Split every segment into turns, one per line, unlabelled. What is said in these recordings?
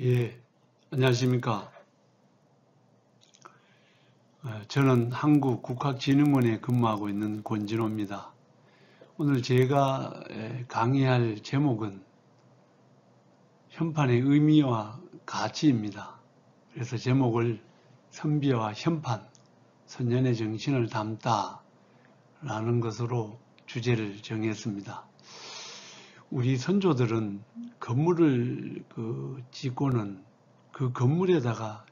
예, 안녕하십니까. 저는 한국국학진흥원에 근무하고 있는 권진호입니다. 오늘 제가 강의할 제목은 현판의 의미와 가치입니다. 그래서 제목을 선비와 현판, 선연의 정신을 담다 라는 것으로 주제를 정했습니다. 우리 선조들은 건물을 짓고는 그 건물에다가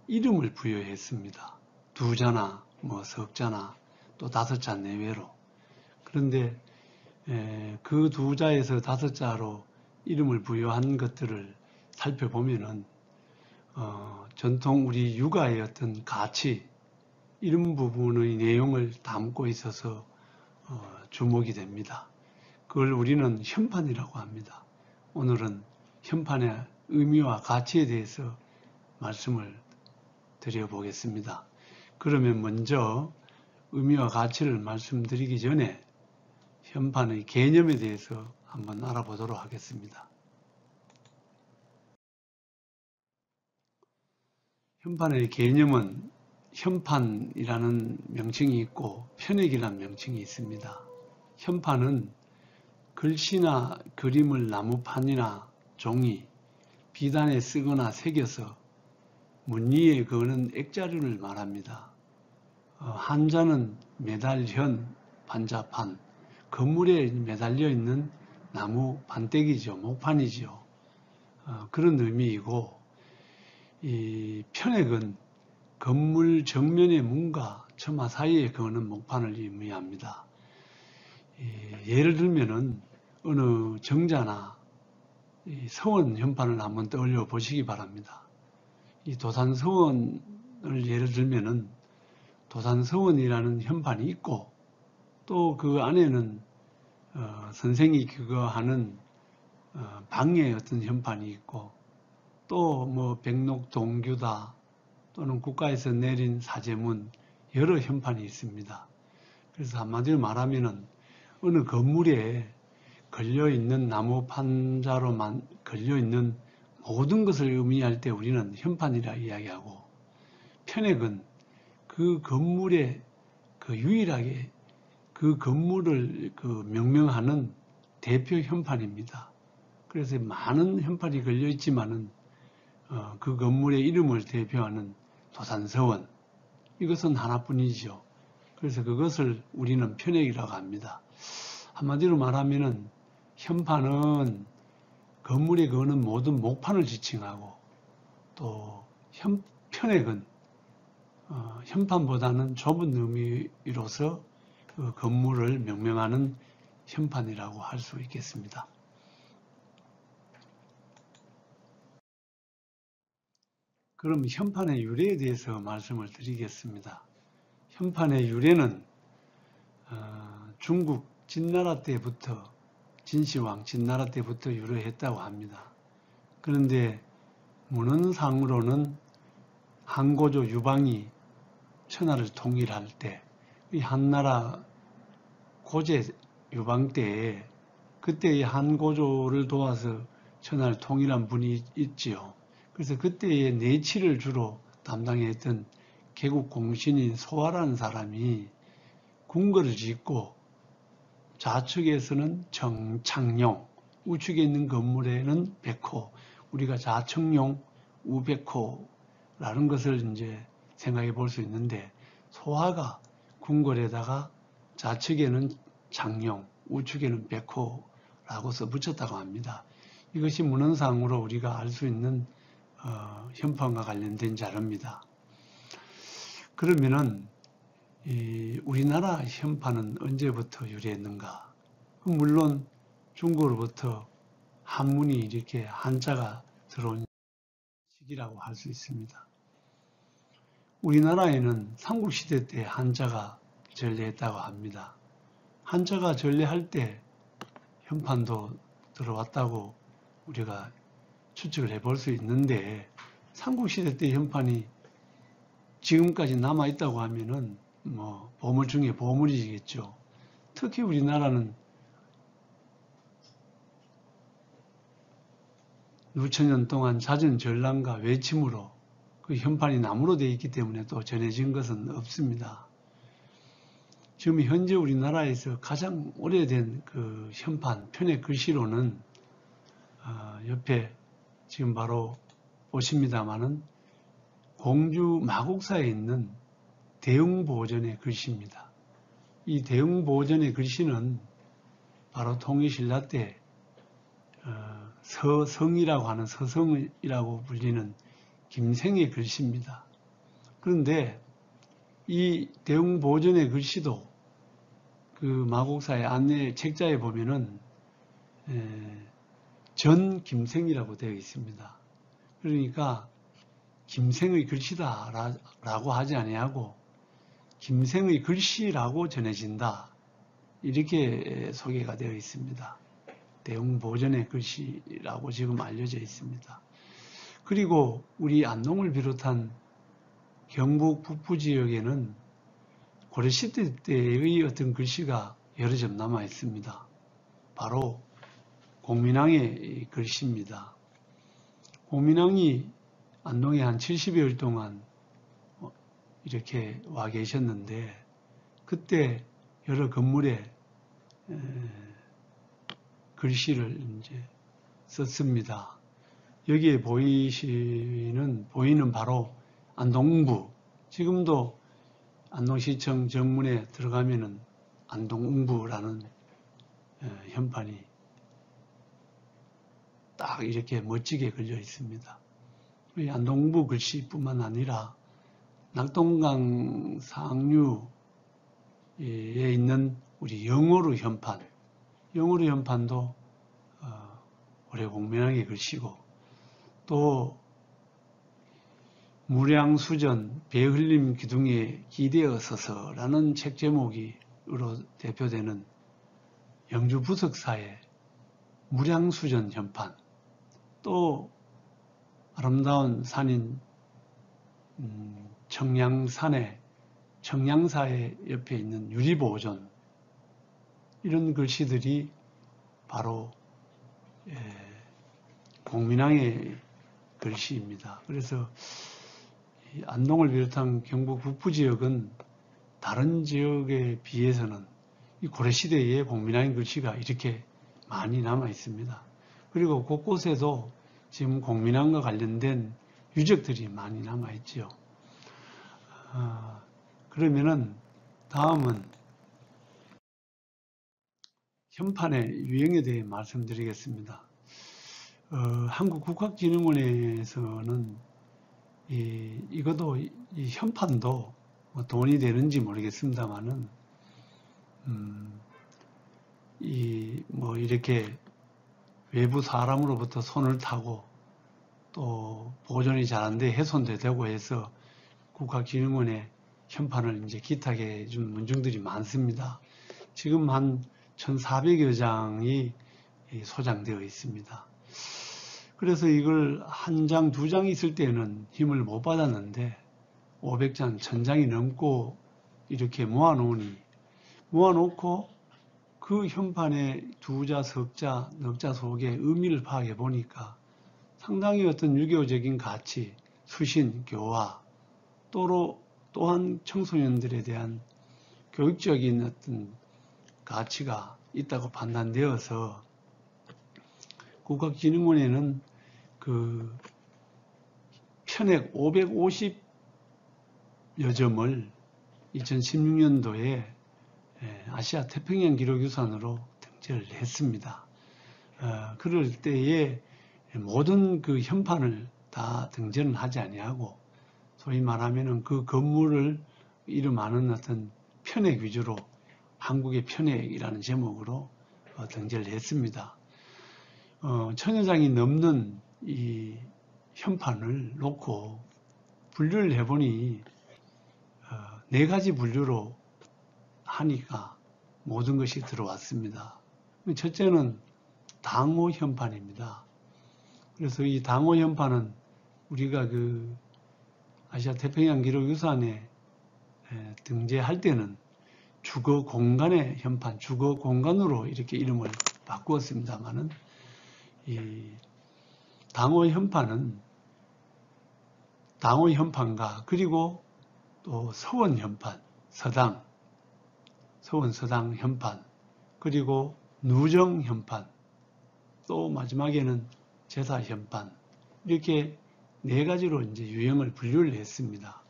이름을 부여했습니다. 두 자나 석 자나 또 다섯 자 내외로. 그런데 그 두 자에서 다섯 자로 이름을 부여한 것들을 살펴보면은 전통 우리 육아의 어떤 가치 이런 부분의 내용을 담고 있어서 주목이 됩니다. 그걸 우리는 현판이라고 합니다. 오늘은 현판의 의미와 가치에 대해서 말씀을 드려보겠습니다. 그러면 먼저 의미와 가치를 말씀드리기 전에 현판의 개념에 대해서 한번 알아보도록 하겠습니다. 현판의 개념은 현판이라는 명칭이 있고 편액이라는 명칭이 있습니다. 현판은 글씨나 그림을 나무판이나 종이, 비단에 쓰거나 새겨서 문위에 그는 액자류를 말합니다. 한자는 매달현, 반자판, 건물에 매달려 있는 나무 판때기죠, 목판이죠. 그런 의미이고, 이 편액은 건물 정면의 문과 처마 사이에 거는 목판을 의미합니다. 예를 들면은 어느 정자나 서원 현판을 한번 떠올려 보시기 바랍니다. 이 도산서원을 예를 들면은 도산서원이라는 현판이 있고 또 그 안에는 선생이 그거하는 방의 어떤 현판이 있고 또 뭐 백록동규다 또는 국가에서 내린 사제문 여러 현판이 있습니다. 그래서 한마디로 말하면은 어느 건물에 걸려있는 나무 판자로만 걸려있는 모든 것을 의미할 때 우리는 현판이라 이야기하고 편액은 그 건물에 유일하게 그 건물을 명명하는 대표 현판입니다. 그래서 많은 현판이 걸려 있지만은 그 건물의 이름을 대표하는 도산서원 이것은 하나뿐이죠. 그래서 그것을 우리는 편액이라고 합니다. 한마디로 말하면은 현판은 건물에 거는 모든 목판을 지칭하고 또 편액은 현판보다는 좁은 의미로서 그 건물을 명명하는 현판이라고 할 수 있겠습니다. 그럼 현판의 유래에 대해서 말씀을 드리겠습니다. 현판의 유래는 중국 진나라 때부터 진시황 진나라 때부터 유래했다고 합니다. 그런데 문헌상으로는 한고조 유방이 천하를 통일할 때 이 한나라 고제 유방 때에 그때 이 한고조를 도와서 천하를 통일한 분이 있지요. 그래서 그때의 내치를 주로 담당했던 개국공신인 소화라는 사람이 궁궐을 짓고 좌측에서는 창룡, 우측에 있는 건물에는 백호, 우리가 좌청룡, 우백호라는 것을 이제 생각해 볼 수 있는데 소화가 궁궐에다가 좌측에는 창룡, 우측에는 백호라고 써 붙였다고 합니다. 이것이 문헌상으로 우리가 알 수 있는 현판과 관련된 자료입니다. 그러면은 우리나라 현판은 언제부터 유래했는가? 물론 중국으로부터 한문이 이렇게 한자가 들어온 시기라고 할 수 있습니다. 우리나라에는 삼국시대 때 한자가 전래했다고 합니다. 한자가 전래할 때 현판도 들어왔다고 우리가 추측을 해볼 수 있는데 삼국시대 때 현판이 지금까지 남아있다고 하면은 뭐 보물 중에 보물이겠죠. 특히 우리나라는 누천 년 동안 잦은 전랑과 외침으로 그 현판이 나무로 되어 있기 때문에 또 전해진 것은 없습니다. 지금 현재 우리나라에서 가장 오래된 그 현판, 편의 글씨로는 옆에 지금 바로 보십니다마는 공주 마곡사에 있는 대웅보전의 글씨입니다. 이 대웅보전의 글씨는 바로 통일신라 때 서성이라고 하는 서성이라고 불리는 김생의 글씨입니다. 그런데 이 대웅보전의 글씨도 그 마곡사의 안내 책자에 보면은 전 김생이라고 되어 있습니다. 그러니까 김생의 글씨다라고 하지 아니하고 김생의 글씨라고 전해진다. 이렇게 소개가 되어 있습니다. 대웅보전의 글씨라고 지금 알려져 있습니다. 그리고 우리 안동을 비롯한 경북 북부 지역에는 고려시대 때의 어떤 글씨가 여러 점 남아 있습니다. 바로 공민왕의 글씨입니다. 공민왕이 안동에 한 70여일 동안 이렇게 와 계셨는데 그때 여러 건물에 글씨를 이제 썼습니다. 여기에 보이는 바로 안동웅부. 지금도 안동시청 정문에 들어가면은 안동웅부라는 현판이 딱 이렇게 멋지게 걸려 있습니다. 이 안동웅부 글씨뿐만 아니라 낙동강 상류에 있는 우리 영오루 현판, 영오루 현판도 올해 공민왕의 글씨고, 또 무량수전 배흘림 기둥에 기대어 서서라는 책 제목으로 대표되는 영주 부석사의 무량수전 현판, 또 아름다운 산인 청량사의 옆에 있는 유리보존, 이런 글씨들이 바로 공민왕의 글씨입니다. 그래서 안동을 비롯한 경북 북부 지역은 다른 지역에 비해서는 이 고려시대의 공민왕의 글씨가 이렇게 많이 남아 있습니다. 그리고 곳곳에도 지금 공민왕과 관련된 유적들이 많이 남아 있죠. 그러면은 다음은 현판의 유형에 대해 말씀드리겠습니다. 한국국학진흥원에서는 이것도 이 현판도 뭐 돈이 되는지 모르겠습니다만은 뭐 이렇게 외부 사람으로부터 손을 타고 또 보존이 잘 안 돼 훼손도 되고 해서 국학진흥원에 현판을 이제 기탁해 해준 문중들이 많습니다. 지금 한 1,400여 장이 소장되어 있습니다. 그래서 이걸 한 장, 두 장 있을 때는 힘을 못 받았는데 500장, 1000장이 넘고 이렇게 모아놓고 그 현판의 두자, 석자, 넉자 속의 의미를 파악해 보니까 상당히 어떤 유교적인 가치, 수신, 교화, 또한 청소년들에 대한 교육적인 어떤 가치가 있다고 판단되어서 국학진흥원에는 그 편액 550여 점을 2016년도에 아시아 태평양 기록유산으로 등재를 했습니다. 그럴 때에 모든 그 현판을 다 등재는 하지 아니하고 소위 말하면은 그 건물을 이름하는 어떤 편액 위주로 한국의 편액이라는 제목으로 등재를 했습니다. 1000여 장이 넘는 이 현판을 놓고 분류를 해보니 4가지 분류로 하니까 모든 것이 들어왔습니다. 첫째는 당호 현판입니다. 그래서 이 당호 현판은 우리가 그 아시아 태평양 기록유산에 등재할 때는 주거 공간의 현판, 주거 공간으로 이렇게 이름을 바꾸었습니다만은 이 당호 현판과 그리고 또 서원 현판, 서당 현판, 그리고 누정 현판, 또 마지막에는 제사 현판, 이렇게 네 가지로 이제 유형을 분류를 했습니다.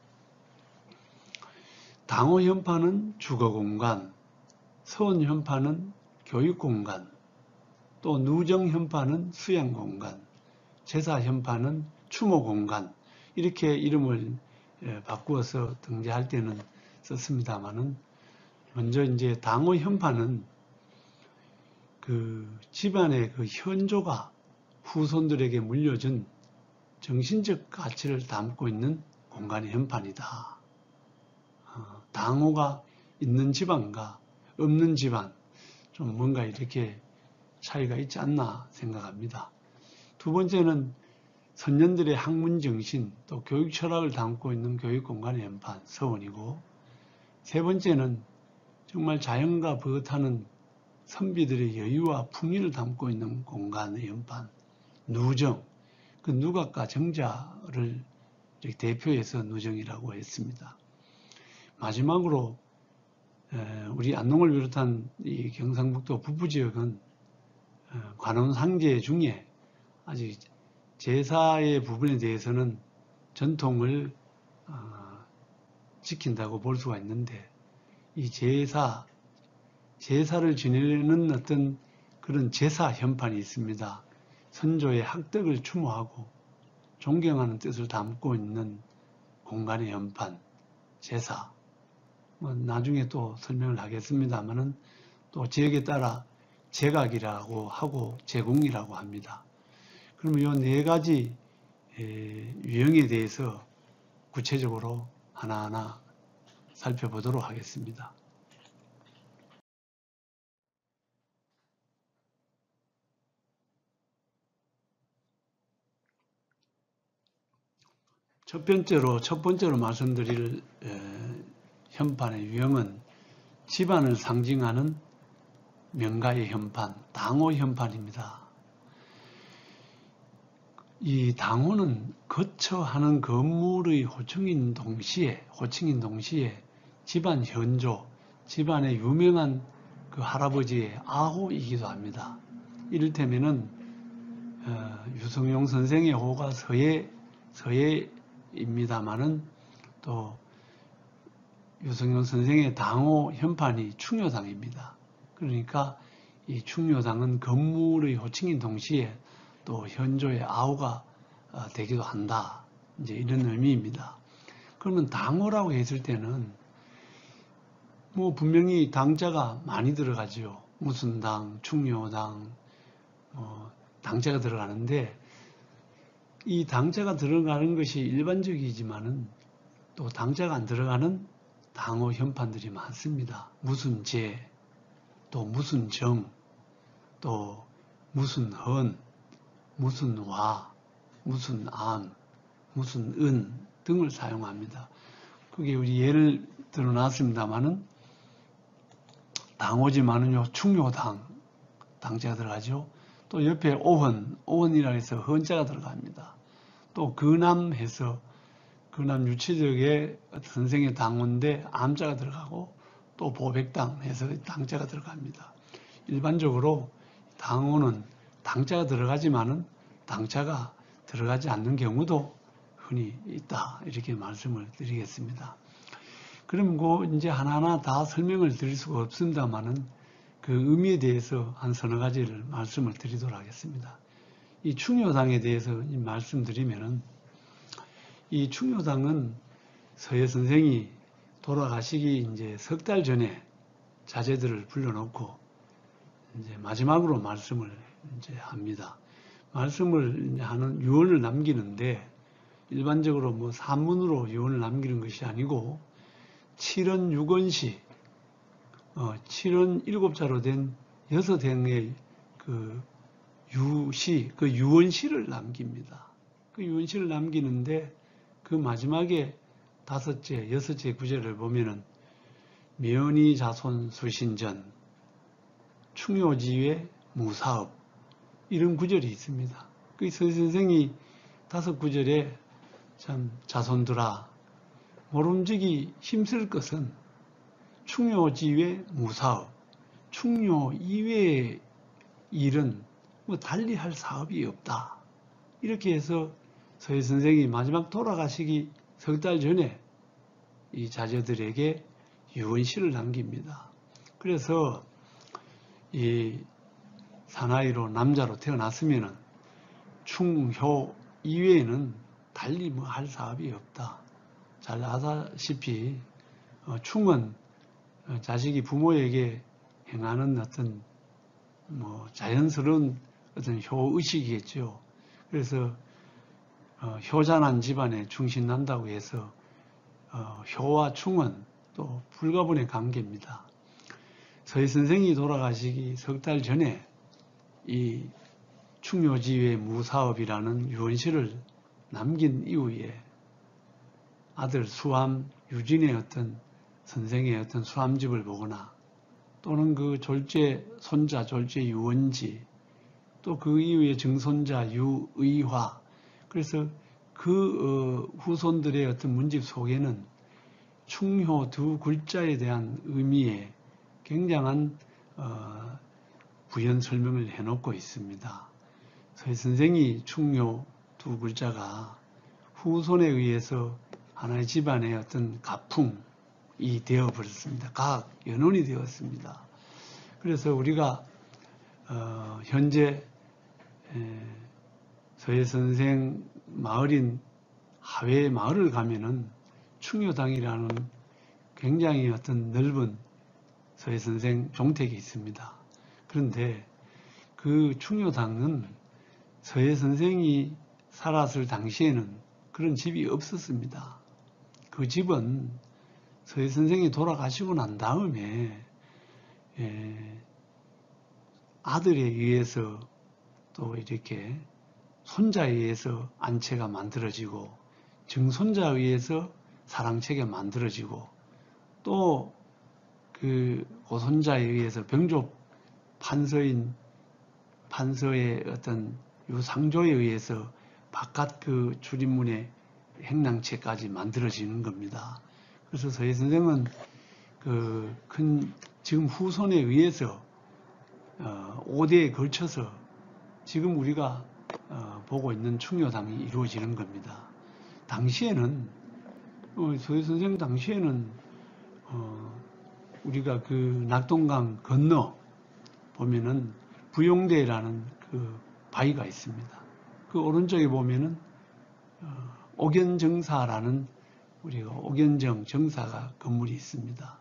당호 현판은 주거 공간, 서원 현판은 교육 공간, 또 누정 현판은 수양 공간, 제사 현판은 추모 공간, 이렇게 이름을 바꾸어서 등재할 때는 썼습니다만은, 먼저 이제 당호 현판은 그 집안의 그 현조가 후손들에게 물려준 정신적 가치를 담고 있는 공간의 현판이다. 당호가 있는 집안과 없는 집안, 좀 뭔가 이렇게 차이가 있지 않나 생각합니다. 두 번째는 선년들의 학문 정신, 또 교육 철학을 담고 있는 교육 공간의 현판, 서원이고, 세 번째는 정말 자연과 버릇하는 선비들의 여유와 풍의를 담고 있는 공간의 현판, 누정, 그 누각과 정자를 대표해서 누정이라고 했습니다. 마지막으로 우리 안동을 비롯한 이 경상북도 북부지역은 관원상제 중에 아직 제사의 부분에 대해서는 전통을 지킨다고 볼 수가 있는데, 이 제사를 지내는 어떤 그런 제사 현판이 있습니다. 선조의 학덕을 추모하고 존경하는 뜻을 담고 있는 공간의 현판, 제사. 나중에 또 설명을 하겠습니다만은, 또 지역에 따라 제각이라고 하고 제궁이라고 합니다. 그러면 이 네 가지 유형에 대해서 구체적으로 하나하나 살펴보도록 하겠습니다. 첫 번째로 말씀드릴 현판의 유형은 집안을 상징하는 명가의 현판, 당호 현판입니다. 이 당호는 거처하는 건물의 호칭인 동시에 집안 현조, 집안의 유명한 그 할아버지의 아호이기도 합니다. 이를테면은 유성룡 선생의 호가 서예입니다만은, 또 유성룡 선생의 당호 현판이 충효당입니다. 그러니까 이 충효당은 건물의 호칭인 동시에 또 현조의 아우가 되기도 한다. 이제 이런 의미입니다. 그러면 당호라고 했을 때는 뭐 분명히 당자가 많이 들어가죠. 무슨 당, 충효당, 당자가 들어가는데, 이 당자가 들어가는 것이 일반적이지만은 또 당자가 안 들어가는 당호 현판들이 많습니다. 무슨 제, 또 무슨 정, 또 무슨 헌, 무슨 와, 무슨 암, 무슨 은 등을 사용합니다. 그게 우리 예를 들어 놨습니다만은, 당호지만은요, 충효당, 당자가 들어가죠. 또 옆에 오헌이라 해서 헌자가 들어갑니다. 또 근암해서 근암 유치적의 선생의 당호인데 암자가 들어가고, 또 보백당 해서 당자가 들어갑니다. 일반적으로 당호는 당자가 들어가지만은 당자가 들어가지 않는 경우도 흔히 있다. 이렇게 말씀을 드리겠습니다. 그럼 이제 하나하나 다 설명을 드릴 수가 없습니다만은, 그 의미에 대해서 한 서너 가지를 말씀을 드리도록 하겠습니다. 이 충효당에 대해서 말씀드리면은, 이 충효당은 서예 선생이 돌아가시기 이제 석 달 전에 자제들을 불러놓고 이제 마지막으로 말씀을 이제 합니다. 말씀을 하는 유언을 남기는데, 일반적으로 뭐 산문으로 유언을 남기는 것이 아니고 7원 6원시, 7원 7자로 된 6행의 그 유시, 그 유언시를 남깁니다. 그 유언시를 남기는데, 그 마지막에 다섯째, 여섯째 구절을 보면은 면이 자손 수신전, 충효지회 무사업, 이런 구절이 있습니다. 그 서희선생이 5구절에 참 자손들아 모름지기 힘쓸 것은 충효지외 무사업, 충효 이외의 일은 뭐 달리 할 사업이 없다. 이렇게 해서 서희선생이 마지막 돌아가시기 석 달 전에 이 자녀들에게 유언시를 남깁니다. 그래서 이 사나이로 남자로 태어났으면은 충효 이외에는 달리 뭐 할 사업이 없다. 잘 아다시피 충은 자식이 부모에게 행하는 어떤 뭐 자연스러운 어떤 효의식이겠죠. 그래서 효자난 집안에 충신난다고 해서 효와 충은 또 불가분의 관계입니다. 서희선생이 돌아가시기 석 달 전에 이 충효지외 무사업이라는 유언시를 남긴 이후에 아들 수암 유진의 어떤 선생의 어떤 수암집을 보거나 또는 그 졸제 손자 졸제 유원지 또 그 이후에 증손자 유의화 그래서 그 후손들의 어떤 문집 속에는 충효 두 글자에 대한 의미에 굉장한 부연 설명을 해놓고 있습니다. 서희선생이 충효 두 글자가 후손에 의해서 하나의 집안의 어떤 가풍이 되어버렸습니다. 각 연원이 되었습니다. 그래서 우리가 현재 서희선생 마을인 하회 마을을 가면은 충효당이라는 굉장히 어떤 넓은 서희선생 종택이 있습니다. 그런데 그 충효당은 서희선생이 살았을 당시에는 그런 집이 없었습니다. 그 집은 서희선생이 돌아가시고 난 다음에 아들에 의해서 또 이렇게 손자에 의해서 안채가 만들어지고 증손자에 의해서 사랑채가 만들어지고 또 그 고손자에 의해서 병조 판서의 어떤 유상조에 의해서 바깥 그 출입문의 행랑채까지 만들어지는 겁니다. 그래서 서희선생은 그 지금 후손에 의해서 5대에 걸쳐서 지금 우리가 보고 있는 충효당이 이루어지는 겁니다. 당시에는 서희선생 당시에는 우리가 그 낙동강 건너 보면은 부용대라는 그 바위가 있습니다. 그 오른쪽에 보면은 옥연정사라는 우리가 옥연정 정사가 건물이 있습니다.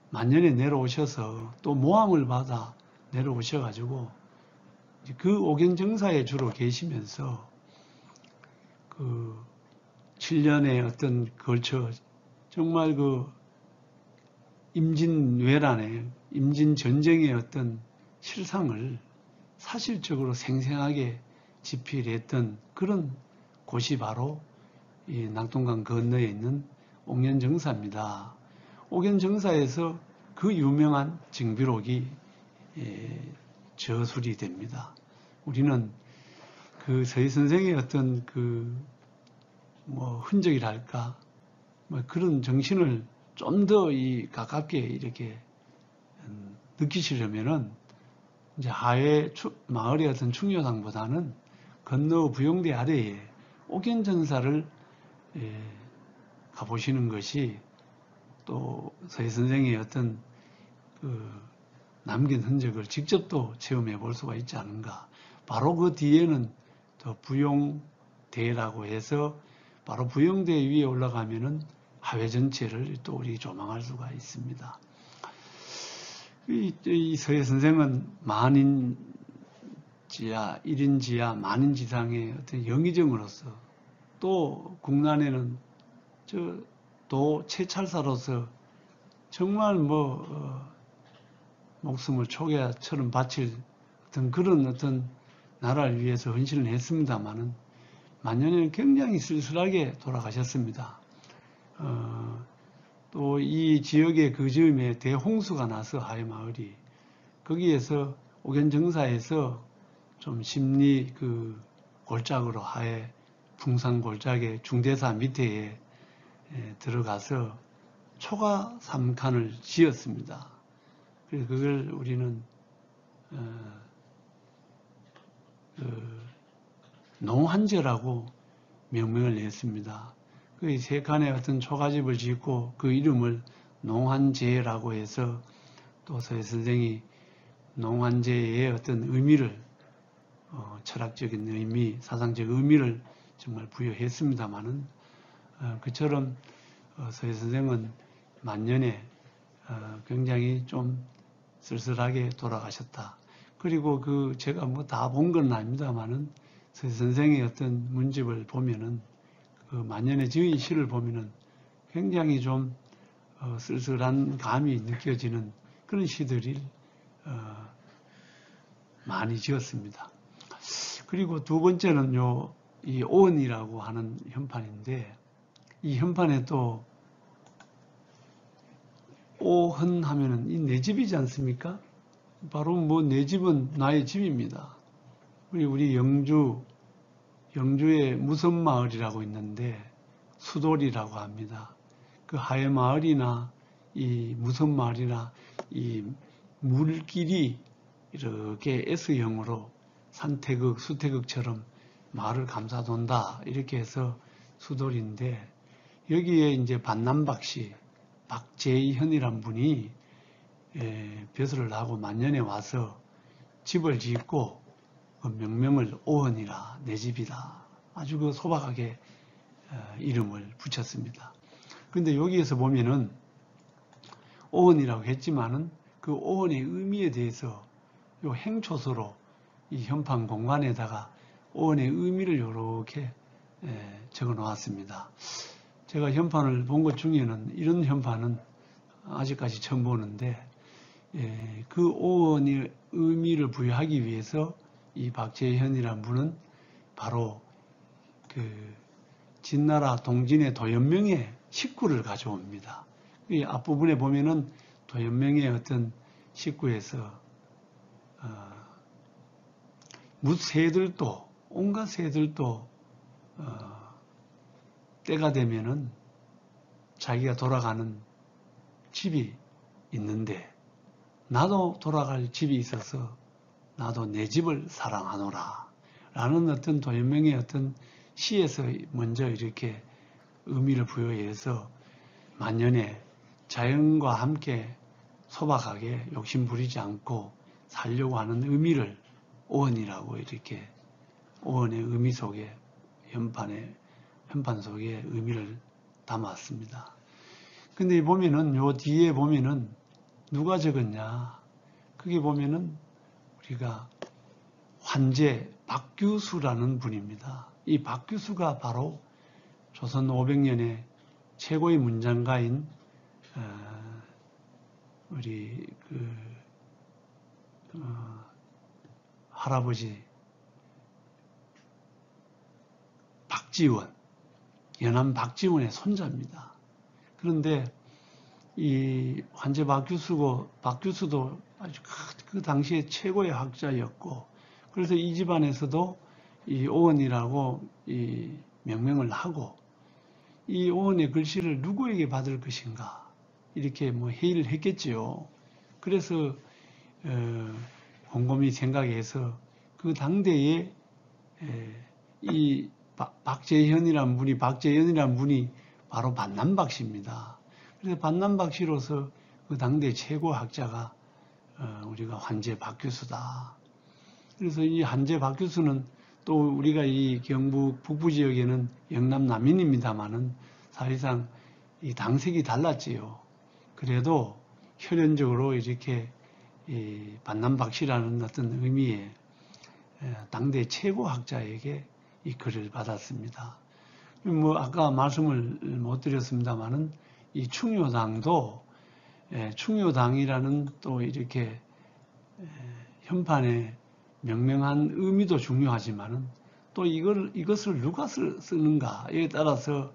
만년에 내려오셔서 또 모함을 받아 내려오셔가지고 그 옥연정사에 주로 계시면서 그 7년의 어떤 걸쳐 정말 그 임진왜란의 임진전쟁의 어떤 실상을 사실적으로 생생하게 집필했던 그런 곳이 바로 이 낙동강 건너에 있는 옥연정사입니다. 옥연정사에서 그 유명한 징비록이 저술이 됩니다. 우리는 그 서희선생의 어떤 그 뭐 흔적이랄까 뭐 그런 정신을 좀 더 가깝게 이렇게 느끼시려면은 이제 하회 마을의 어떤 충효당보다는 건너 부용대 아래에 옥연정사를 가보시는 것이 또 서희선생의 어떤 그 남긴 흔적을 직접 또 체험해 볼 수가 있지 않은가. 바로 그 뒤에는 더 부용대라고 해서 바로 부용대 위에 올라가면은 하회 전체를 또 우리 조망할 수가 있습니다. 이 서희선생은 만인지야, 일인지야, 만인지상의 어떤 영의정으로서 또 국난에는 도 채찰사로서 정말 목숨을 초계처럼 바칠 그런 어떤 나라를 위해서 헌신을 했습니다마는 만년에는 굉장히 쓸쓸하게 돌아가셨습니다. 또 이 지역의 그 즈음에 대홍수가 나서 하회 마을이 거기에서 옥연정사에서 좀 심리 골짜기로 하에 풍산 골짜기 중대사 밑에 들어가서 초가 3칸을 지었습니다. 그래서 그걸 우리는 농한제라고 명명을 냈습니다. 그 세 칸의 어떤 초가집을 짓고 그 이름을 농한제라고 해서 또 서해 선생이 농한제의 어떤 의미를 철학적인 의미, 사상적 의미를 정말 부여했습니다마는 그처럼 서해 선생은 만년에 굉장히 좀 쓸쓸하게 돌아가셨다. 그리고 제가 뭐 다 본 건 아닙니다만은 서해 선생의 어떤 문집을 보면은 그 만년의 지은 시를 보면은 굉장히 좀 쓸쓸한 감이 느껴지는 그런 시들이 많이 지었습니다. 그리고 두 번째는 이 오은이라고 하는 현판인데 이 현판에 또 오흔 하면은 이 내 집이지 않습니까? 바로 뭐 내 집은 나의 집입니다. 우리 영주에 무선마을이라고 있는데 수돌이라고 합니다. 그 하회마을이나 이 무선마을이나 이 물길이 이렇게 S형으로 산태극, 수태극처럼 마을을 감싸돈다. 이렇게 해서 수돌인데 여기에 이제 반남박씨 박재현이란 분이 벼슬을 하고 만년에 와서 집을 짓고 그 명명을 오은이라 내 집이다. 아주 그 소박하게 이름을 붙였습니다. 그런데 여기에서 보면은 오은이라고 했지만은 그 오은의 의미에 대해서 요 행초서로 이 현판 공간에다가 오은의 의미를 이렇게 적어 놓았습니다. 제가 현판을 본 것 중에는 이런 현판은 아직까지 처음 보는데 그 오은의 의미를 부여하기 위해서 이 박재현이라는 분은 바로 그 진나라 동진의 도연명의 식구를 가져옵니다. 이 앞부분에 보면은 도연명의 어떤 식구에서 무새들도 온갖 새들도 때가 되면은 자기가 돌아가는 집이 있는데 나도 돌아갈 집이 있어서 나도 내 집을 사랑하노라 라는 어떤 도연명의 어떤 시에서 먼저 이렇게 의미를 부여해서 만년에 자연과 함께 소박하게 욕심 부리지 않고 살려고 하는 의미를 오은이라고 이렇게 오은의 의미 속에 현판 속에 의미를 담았습니다. 근데 보면은 요 뒤에 보면은 누가 적었냐? 그게 보면은 우리가 환제 박규수라는 분입니다. 이 박규수가 바로 조선 500년의 최고의 문장가인 우리 할아버지 박지원, 연암 박지원의 손자입니다. 그런데 이 환제 박규수도 아주 그 당시에 최고의 학자였고, 그래서 이 집안에서도 이 오은이라고 이 명명을 하고, 이 오은의 글씨를 누구에게 받을 것인가 이렇게 뭐 회의를 했겠지요. 그래서 곰곰이 생각해서 그 당대에 이 박재현이라는 분이 바로 반남박씨입니다. 그래서 반남박씨로서 그 당대 최고 학자가 우리가 환제 박규수다. 그래서 이 환제 박규수는 또 우리가 이 경북 북부 지역에는 영남 남인입니다만은 사실상 이 당색이 달랐지요. 그래도 혈연적으로 이렇게 이 반남박씨라는 어떤 의미의 당대 최고 학자에게 이 글을 받았습니다. 뭐 아까 말씀을 못 드렸습니다만은 이 충효당도 충효당이라는 또 이렇게 현판에 명명한 의미도 중요하지만은 또 이것을 누가 쓰는가에 따라서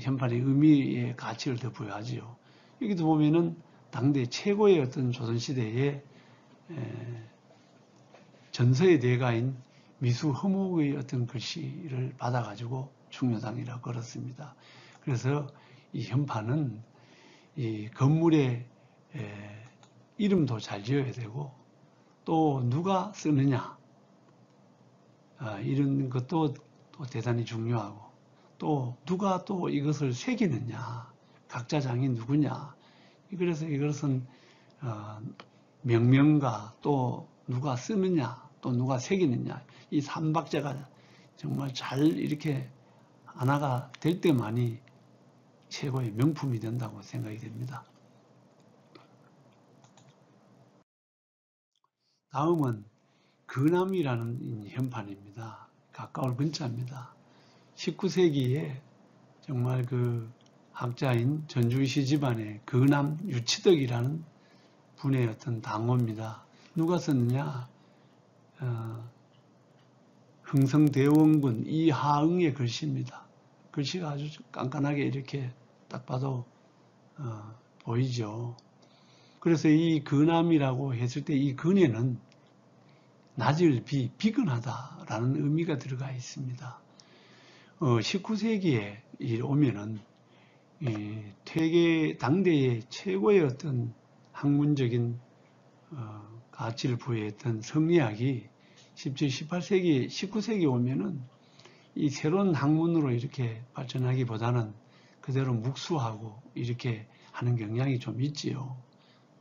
현판의 의미의 가치를 더 부여하지요. 여기도 보면은 당대 최고의 어떤 조선시대의 전서의 대가인 미수 허목의 어떤 글씨를 받아가지고 충효당이라고 걸었습니다. 그래서 이 현판은 이 건물의 이름도 잘 지어야 되고 또 누가 쓰느냐 이런 것도 또 대단히 중요하고 또 누가 또 이것을 새기느냐 각자 장이 누구냐 그래서 이것은 명명가 또 누가 쓰느냐 또 누가 새기느냐 이 삼박자가 정말 잘 이렇게 하나가 될 때만이 최고의 명품이 된다고 생각이 됩니다. 다음은 근암이라는 현판입니다. 가까울 근자입니다. 19세기에 정말 그 학자인 전주시 집안의 근암 유치덕이라는 분의 어떤 당호입니다. 누가 썼느냐? 흥성대원군 이하응의 글씨입니다. 글씨가 아주 깐깐하게 이렇게 딱 봐도 보이죠. 그래서 이 근암이라고 했을 때 이 근에는 낮을 비, 비근하다라는 의미가 들어가 있습니다. 19세기에 오면은 퇴계 당대의 최고의 어떤 학문적인 가치를 부여했던 성리학이 17, 18세기, 19세기 오면은 이 새로운 학문으로 이렇게 발전하기보다는 그대로 묵수하고 이렇게 하는 경향이 좀 있지요.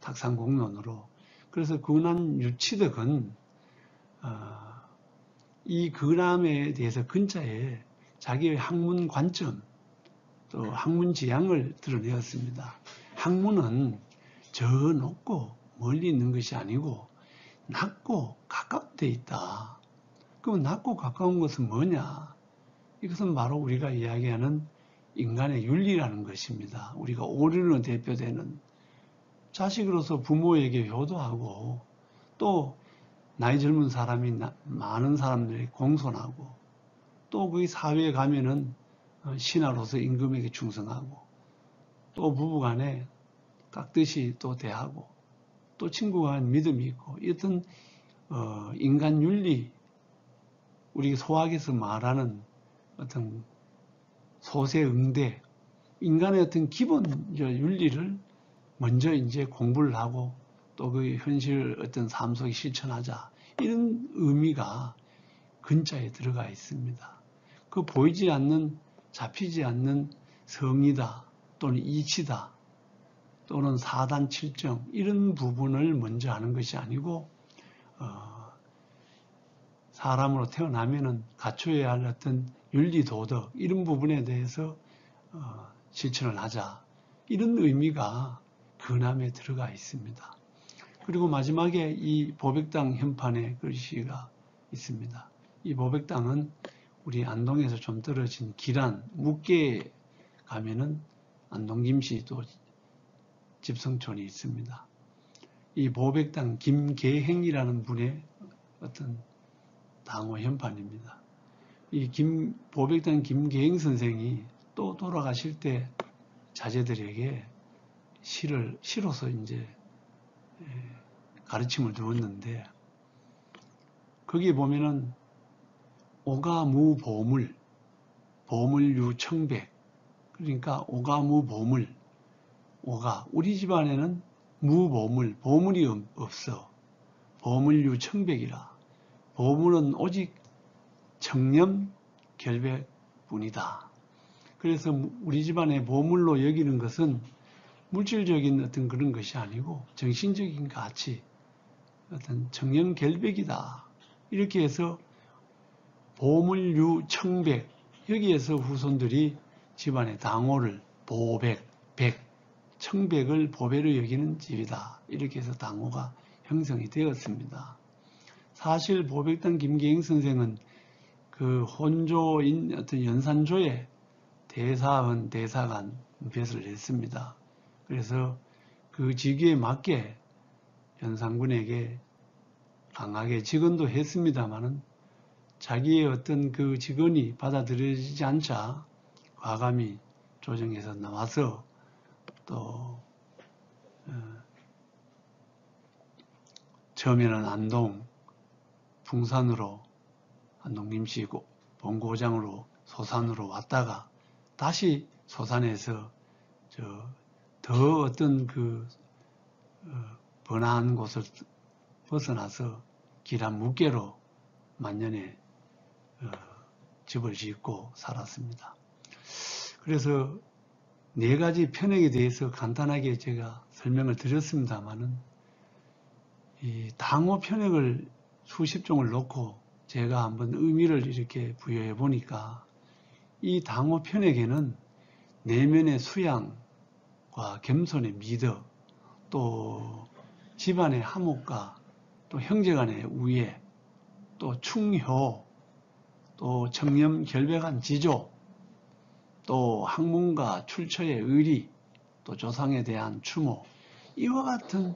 탁상공론으로. 그래서 근암 유치덕은 이 근암에 대해서 근자에 자기의 학문 관점 또 학문 지향을 드러내었습니다. 학문은 저 높고 멀리 있는 것이 아니고 낮고 가까운 데 있다. 그럼 낮고 가까운 것은 뭐냐? 이것은 바로 우리가 이야기하는 인간의 윤리라는 것입니다. 우리가 오륜으로 대표되는 자식으로서 부모에게 효도하고 또 나이 젊은 사람이 많은 사람들이 공손하고 또 그 사회에 가면은 신하로서 임금에게 충성하고 또 부부간에 깍듯이 또 대하고 또 친구간 믿음이 있고 어떤 인간 윤리 우리 소학에서 말하는 어떤 소세응대 인간의 어떤 기본 윤리를 먼저 이제 공부를 하고 또 그 현실 어떤 삶 속에 실천하자 이런 의미가 근자에 들어가 있습니다. 그 보이지 않는 잡히지 않는 성이다 또는 이치다 또는 사단 칠정 이런 부분을 먼저 하는 것이 아니고 사람으로 태어나면은 갖춰야 할 어떤 윤리 도덕 이런 부분에 대해서 실천을 하자 이런 의미가 근암에 들어가 있습니다. 그리고 마지막에 이 보백당 현판의 글씨가 있습니다. 이 보백당은 우리 안동에서 좀 떨어진 기란, 묵계에 가면은 안동김씨 또 집성촌이 있습니다. 이 보백당 김계행이라는 분의 어떤 당호 현판입니다. 이 보백당 김계행 선생이 또 돌아가실 때 자제들에게 시로서 이제 가르침을 두었는데 거기에 보면은 오가무보물, 보물유청백 그러니까 오가무보물 우리 집안에는 무보물, 보물이 없어. 보물유청백이라. 보물은 오직 청렴 결백뿐이다. 그래서 우리 집안의 보물로 여기는 것은 물질적인 어떤 그런 것이 아니고 정신적인 가치, 어떤 청렴 결백이다. 이렇게 해서 보물유청백 여기에서 후손들이 집안의 당호를 보백, 백, 청백을 보배로 여기는 집이다. 이렇게 해서 당호가 형성이 되었습니다. 사실 보백당 김계행 선생은 그 혼조인 어떤 연산조의 대사원, 대사관 벼슬을 했습니다. 그래서 그 직위에 맞게 연산군에게 강하게 직언도 했습니다마는 자기의 어떤 그 직언이 받아들여지지 않자 과감히 조정해서 나와서 또 처음에는 안동 풍산으로 농림시 본고장으로 소산으로 왔다가 다시 소산에서 더 어떤 번화한 곳을 벗어나서 길한 묵계로 만년에 집을 짓고 살았습니다. 그래서 네 가지 편액에 대해서 간단하게 제가 설명을 드렸습니다만은 이 당호 편액을 수십 종을 놓고 제가 한번 의미를 이렇게 부여해 보니까 이 당호 편액에는 내면의 수양과 겸손의 미덕, 또 집안의 화목과 또 형제간의 우애, 또 충효, 또 청렴 결백한 지조, 또 학문과 출처의 의리, 또 조상에 대한 추모, 이와 같은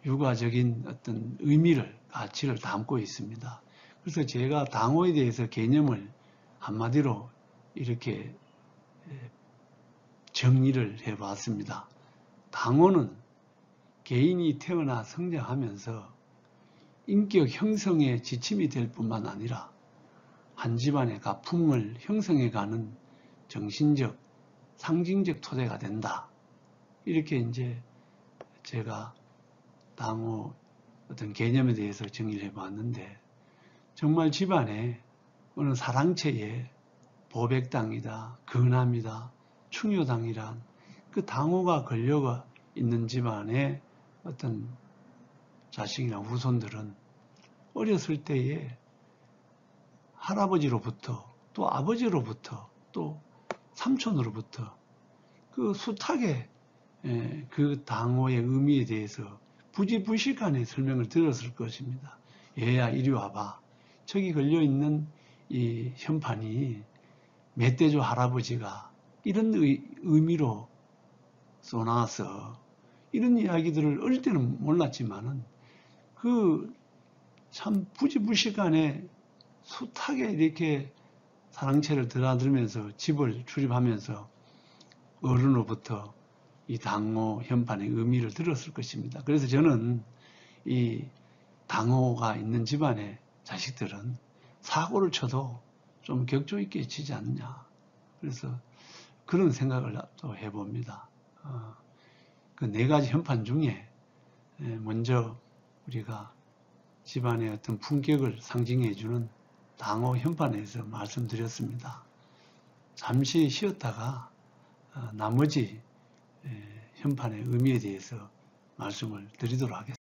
유가적인 어떤 의미를, 가치를 담고 있습니다. 그래서 제가 당호에 대해서 개념을 한마디로 이렇게 정리를 해봤습니다. 당호는 개인이 태어나 성장하면서 인격 형성에 지침이 될 뿐만 아니라 한 집안의 가풍을 형성해가는 정신적, 상징적 토대가 된다. 이렇게 이제 제가 당호 어떤 개념에 대해서 정의를 해봤는데, 정말 집안에 어느 사랑채에 보백당이다, 근함이다, 충효당이란 그 당호가 걸려가 있는 집안의 어떤 자식이나 후손들은 어렸을 때에 할아버지로부터 또 아버지로부터 또 삼촌으로부터 그 숱하게 그 당호의 의미에 대해서 부지불식간에 설명을 들었을 것입니다. 얘야 이리 와봐. 저기 걸려있는 이 현판이 멧돼지 할아버지가 이런 의미로 써놔서 이런 이야기들을 어릴 때는 몰랐지만은 그 참 부지불식간에 숱하게 이렇게 사랑채를 드나들면서 집을 출입하면서 어른으로부터 이 당호 현판의 의미를 들었을 것입니다. 그래서 저는 이 당호가 있는 집안의 자식들은 사고를 쳐도 좀 격조 있게 치지 않느냐. 그래서 그런 생각을 또 해봅니다. 그 네 가지 현판 중에 먼저 우리가 집안의 어떤 품격을 상징해주는 당호 현판에서 말씀드렸습니다. 잠시 쉬었다가 나머지 현판의 의미에 대해서 말씀을 드리도록 하겠습니다.